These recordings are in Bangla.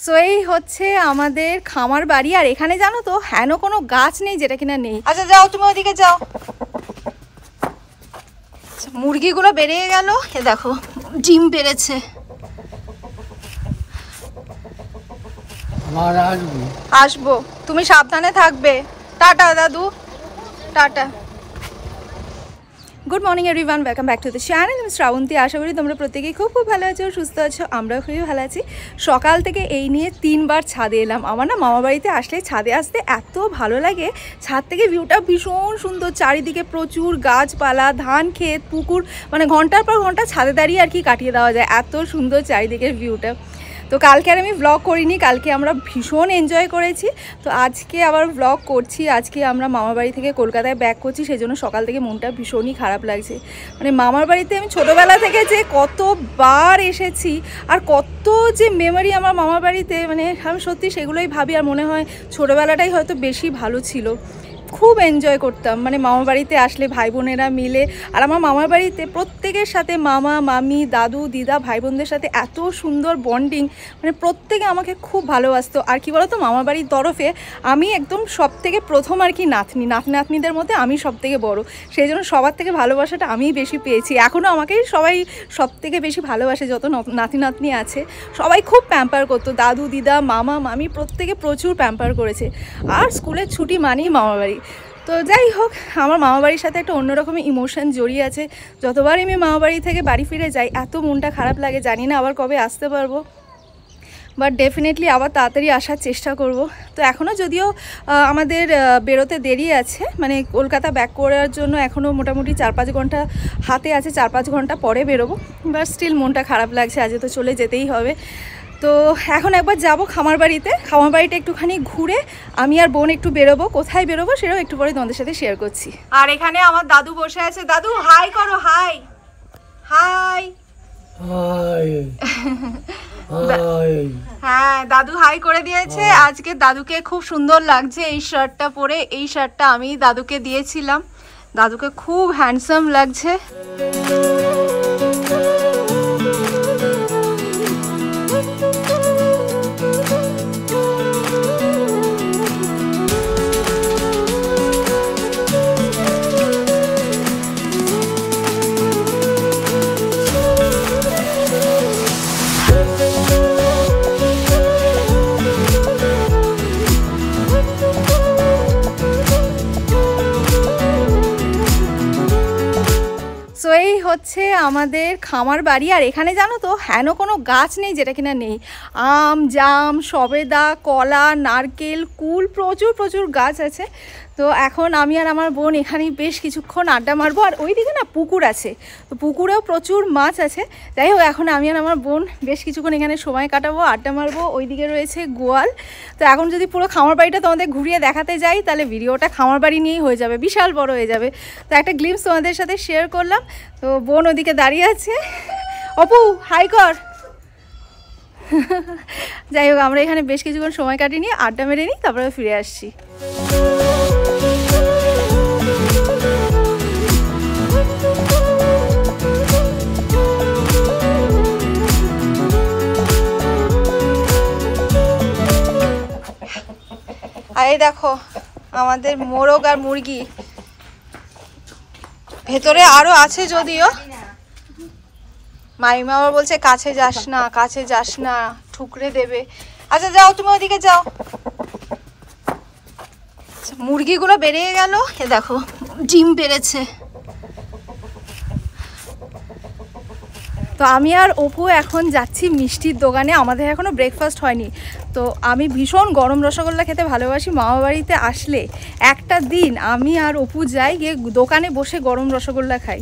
সো এই হচ্ছে আমাদের খামার বাড়ি। আর এখানে জানো তো হেন কোনো গাছ নেই যেটা কিনা নেই। আচ্ছা যাও, তুমি ওদিকে যাও। মুরগিগুলো বেরিয়ে গেল, এ দেখো ডিম পেড়েছে। আসবো, তুমি সাবধানে থাকবে। টাটা দাদু, tata. Good morning everyone, welcome back to the channel. আমি শ্রাবন্তী। আশা করি তোমরা প্রত্যেকেই খুব ভালো আছো, সুস্থ আছো। আমরাও খুবই ভালো আছি। সকাল থেকে এই নিয়ে 3বার ছাদে এলাম। আমার না মামা বাড়িতে আসলে ছাদে আসতে এত ভালো লাগে। ছাদ থেকে ভিউটা ভীষণ সুন্দর, চারিদিকে প্রচুর গাছপালা, ধান ক্ষেত, পুকুর, মানে ঘন্টার পর ঘন্টা ছাদে দাঁড়িয়ে আর কি কাটিয়ে দেওয়া যায়, এত সুন্দর চারিদিকের ভিউটা। তো কালকে আর আমি ব্লগ করিনি, কালকে আমরা ভীষণ এনজয় করেছি। তো আজকে আবার ব্লগ করছি। আজকে আমরা মামার বাড়ি থেকে কলকাতায় ব্যাক করছি, সেই জন্য সকাল থেকে মনটা ভীষণই খারাপ লাগছে। মানে মামার বাড়িতে আমি ছোটোবেলা থেকে যে কতবার এসেছি আর কত যে মেমোরি আমার মামার বাড়িতে, মানে আমি সত্যি সেগুলোই ভাবি আর মনে হয় ছোটোবেলাটাই হয়তো বেশি ভালো ছিল। খুব এনজয় করতাম মানে মামার বাড়িতে আসলে ভাই বোনেরা মিলে। আর আমার মামার বাড়িতে প্রত্যেকের সাথে, মামা মামি দাদু দিদা ভাই বোনদের সাথে এত সুন্দর বন্ডিং, মানে প্রত্যেকে আমাকে খুব ভালোবাসতো। আর কি বলতো, মামার বাড়ির তরফে আমি একদম সব থেকে প্রথম আর কি নাতনিদের মধ্যে আমি সব থেকে বড়ো, সেই জন্য সবার থেকে ভালোবাসাটা আমিই বেশি পেয়েছি। এখনও আমাকেই সবাই সব থেকে বেশি ভালোবাসে, যত নাতনি আছে সবাই খুব প্যাম্পার করতো। দাদু দিদা মামা মামি প্রত্যেকে প্রচুর প্যাম্পার করেছে। আর স্কুলের ছুটি মানেই মামার বাড়ি। তো যাই হোক, আমার মামাবাড়ির সাথে একটা অন্যরকমের ইমোশন জড়িয়ে আছে। যতবারই আমি মামাবাড়ি থেকে বাড়ি ফিরে যাই এত মনটা খারাপ লাগে, জানি না আবার কবে আসতে পারবো, বাট ডেফিনেটলি আবার তাড়াতাড়ি আসার চেষ্টা করব। তো এখনও যদিও আমাদের বেরোতে দেরি আছে, মানে কলকাতা ব্যাক করার জন্য এখনও মোটামুটি 4-5 ঘন্টা হাতে আছে, 4-5 ঘন্টা পরে বেরোবো। বাট স্টিল মনটা খারাপ লাগছে, আজ তো চলে যেতেই হবে। তো এখন একবার যাব খামার বাড়িতে, খামার বাড়িটা একটুখানি ঘুরে আমি আর বোন একটু বেরোবো। কোথায় বেরোবো সেটাও একটু পরে তোমাদের সাথে শেয়ার করছি। আর এখানে আমার দাদু বসে আছে। দাদু হাই করো, হাই হাই হাই। হ্যাঁ, দাদু হাই করে দিয়েছে। আজকে দাদুকে খুব সুন্দর লাগছে এই শার্টটা পরে। এই শার্টটা আমি দাদুকে দিয়েছিলাম, দাদুকে খুব হ্যান্ডসাম লাগছে। সো এই হচ্ছে আমাদের খামার বাড়ি। আর এখানে জানো তো হেন কোনো গাছ নেই যেটা কিনা নেই। আম জাম সবেদা কলা নারকেল কুল প্রচুর গাছ আছে। তো এখন আমি আর আমার বোন এখানেই বেশ কিছুক্ষণ আড্ডা মারবো। আর ওইদিকে না পুকুর আছে, তো পুকুরেও প্রচুর মাছ আছে। যাই হোক, এখন আমি আর আমার বোন বেশ কিছুক্ষণ এখানে সময় কাটাবো, আড্ডা মারবো। ওইদিকে রয়েছে গোয়াল। তো এখন যদি পুরো খামার বাড়িটা তোমাদের ঘুরিয়ে দেখাতে যাই তাহলে ভিডিওটা খামার বাড়ি নিয়েই হয়ে যাবে, বিশাল বড় হয়ে যাবে। তো একটা গ্লিম্পস তোমাদের সাথে শেয়ার করলাম। তো বোন ওদিকে দাঁড়িয়ে আছে। অপু হাই কর। যাই হোক, আমরা এখানে বেশ কিছুক্ষণ সময় কাটিয়ে নিয়ে আড্ডা মেরে নিই, তারপরে ফিরে আসছি। আর এই দেখো আমাদের মোরগ আর মুরগি, ভেতরে আরো আছে যদিও। মাইমা আবার বলছে কাছে যাস না ঠুকরে দেবে। আচ্ছা যাও, তুমি ওদিকে যাও। মুরগিগুলো বেরিয়ে গেল, এ দেখো ডিম পেড়েছে। তো আমি আর অপু এখন যাচ্ছি মিষ্টির দোকানে। আমাদের এখনও ব্রেকফাস্ট হয়নি। তো আমি ভীষণ গরম রসগোল্লা খেতে ভালোবাসি। মামা বাড়িতে আসলে একটা দিন আমি আর অপু যাই, গিয়ে দোকানে বসে গরম রসগোল্লা খাই।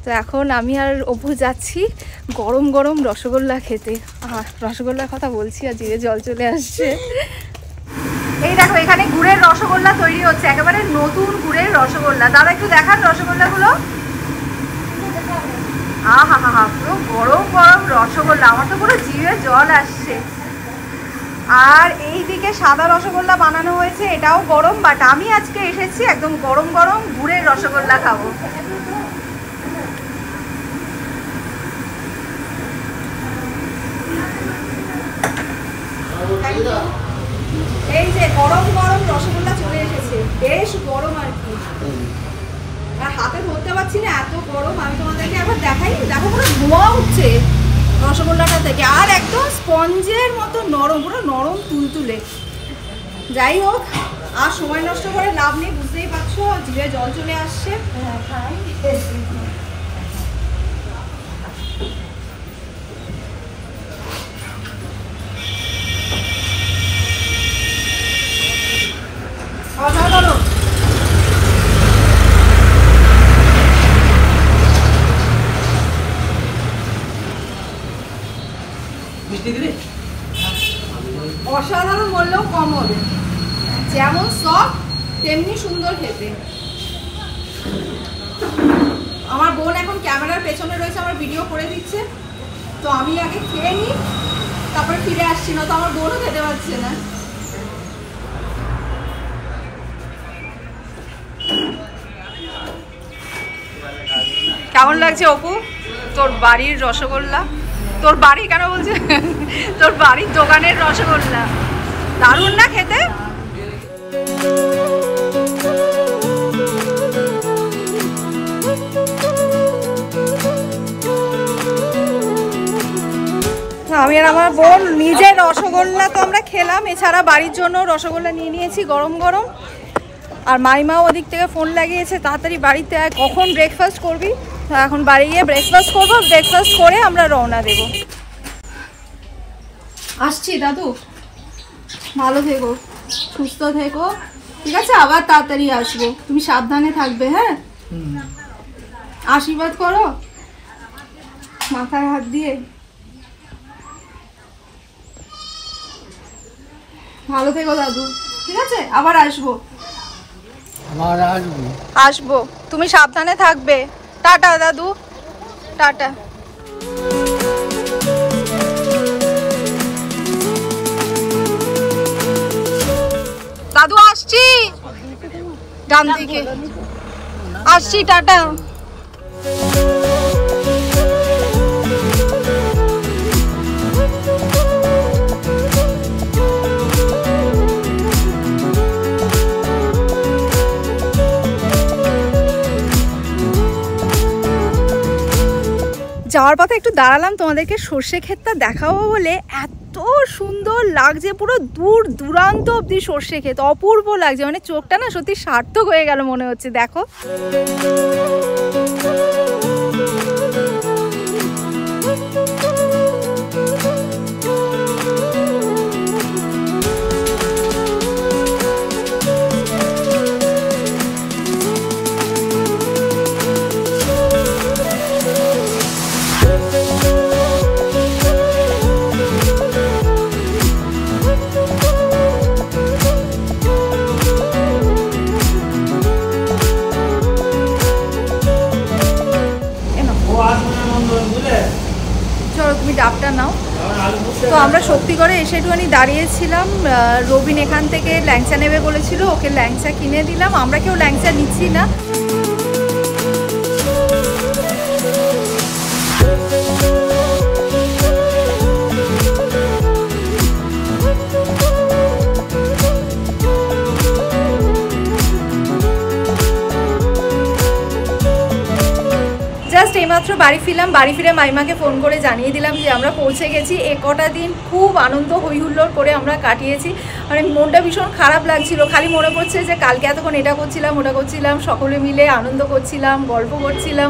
তো এখন আমি আর অপু যাচ্ছি গরম রসগোল্লা খেতে। রসগোল্লার কথা বলছি আর জিভে জল চলে আসছে। এই দেখো এখানে গুড়ের রসগোল্লা তৈরি হচ্ছে, একেবারে নতুন গুড়ের রসগোল্লা। দাদা একটু দেখান রসগোল্লাগুলো। আহা পুরো গরম রসগোল্লা, আমার তো পুরো জিভে জল আসছে। আর এইদিকে সাদা রসগোল্লা বানানো হয়েছে, এটাও গরম। বাট আমি আজকে এসেছি একদম গরম গুড়ের রসগোল্লা খাবো। এই যে গরম গরম রসগোল্লা চলে এসেছে, বেশ গরম আর কি, আর হাতে ধরতে পারছি না, এত গরম। আমি তোমাদেরকে একবার দেখাই, দেখো পুরো ধোঁয়া উঠছে রসগোল্লাটা থেকে, আর একদম স্পঞ্জের মতো নরম, পুরো নরম তুলতুলে। যাই হোক, আর সময় নষ্ট করে লাভ নেই, বুঝতেই পারছো, জিভে জল চলে আসছে। অসাধারণ বললেও কম হবে, যেমন সফট তেমনি সুন্দর খেতে। আমার বোন এখন ক্যামেরার পেছনে রয়েছে, আমার ভিডিও করে দিচ্ছে, তো আমি আগে খেয়ে নিই, তারপরে ফিরে আসছি, না তো আমার বোনও খেতে পারছে না। কেমন লাগছে অপু তোর বাড়ির রসগোল্লা? তোর বাড়ি কেন বলছে, তোর বাড়ির দোকানের রসগোল্লা দারুণ না খেতে? আমি আর আমার বোন নিজের রসগোল্লা তো আমরা খেলাম, এছাড়া বাড়ির জন্য রসগোল্লা নিয়ে নিয়েছি গরম গরম। আর মাইমাও ওদিক থেকে ফোন লাগিয়েছে, তাড়াতাড়ি বাড়িতে কখন ব্রেকফাস্ট করবি? এখন বাড়ি গিয়ে ব্রেকফাস্ট করবো, ব্রেকফাস্ট করে আমরা রওনা দেব। আসছি দাদু, ভালো থেকো, সুস্থ থেকো, ঠিক আছে? আবার তাড়াতাড়ি আসবো, তুমি সাবধানে থাকবে, হ্যাঁ? আশীর্বাদ করো মাথায় হাত দিয়ে। ভালো থেকো দাদু, ঠিক আছে? আবার আসবো, আসবো, তুমি সাবধানে থাকবে। টাটা দাদু, টাটা। দাদু আসছি, ডান দিকে আসছি, টাটা। যাওয়ার পথে একটু দাঁড়ালাম তোমাদেরকে সর্ষে ক্ষেতটা দেখাবো বলে, এত সুন্দর লাগছে, পুরো দূর দূরান্ত অব্দি সর্ষে ক্ষেত, অপূর্ব লাগছে, মানে চোখটা না সত্যি সার্থক হয়ে গেল মনে হচ্ছে। দেখো ডাবটা নাও। তো আমরা সত্যি করে এসে একটুখানি দাঁড়িয়েছিলাম, রবিন এখান থেকে ল্যাংচা নেবে বলেছিল, ওকে ল্যাংচা কিনে দিলাম। আমরা কেউ ল্যাংচা নিচ্ছি না, জাস্ট এইমাত্র বাড়ি ফিরলাম। বাড়ি ফিরে মাইমাকে ফোন করে জানিয়ে দিলাম যে আমরা পৌঁছে গেছি। এ কটা দিন খুব আনন্দ হইহুল্লোড় করে আমরা কাটিয়েছি, মানে মনটা ভীষণ খারাপ লাগছিল, খালি মনে পড়ছে যে কালকে এতক্ষণ এটা করছিলাম ওটা করছিলাম, সকলে মিলে আনন্দ করছিলাম, গল্প করছিলাম,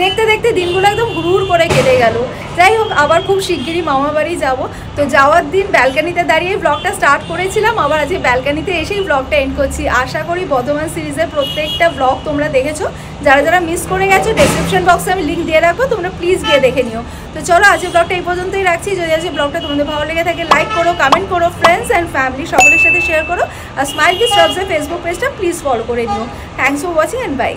দেখতে দেখতে দিনগুলো একদম হুড় করে কেটে গেল। যাই হোক, আবার খুব শিগগিরই মামা বাড়ি যাব। তো যাওয়ার দিন ব্যালকানিতে দাঁড়িয়ে ব্লগটা স্টার্ট করেছিলাম, আবার আজকে ব্যালকানিতে এসেই ব্লগটা এন্ড করছি। আশা করি বর্ধমান সিরিজের প্রত্যেকটা ব্লগ তোমরা দেখেছো, যারা যারা মিস করে গেছো ডেসক্রিপশন বক্সে আমি লিঙ্ক দিয়ে রাখবো, তোমরা প্লিজ গিয়ে দেখে নিও। তো চলো আজকে ব্লগটা এই পর্যন্তই রাখছি। যদি আজকে ব্লগটা তোমাদের ভালো লেগে থাকে লাইক করো, কমেন্ট করো, ফ্রেন্ডস অ্যান্ড ফ্যামিলি সকলের সাথে শেয়ার করো, আর স্মাইল কিডস ব্লগসের ফেসবুক পেজটা প্লিজ ফলো করে নিও। Thanks for watching and by.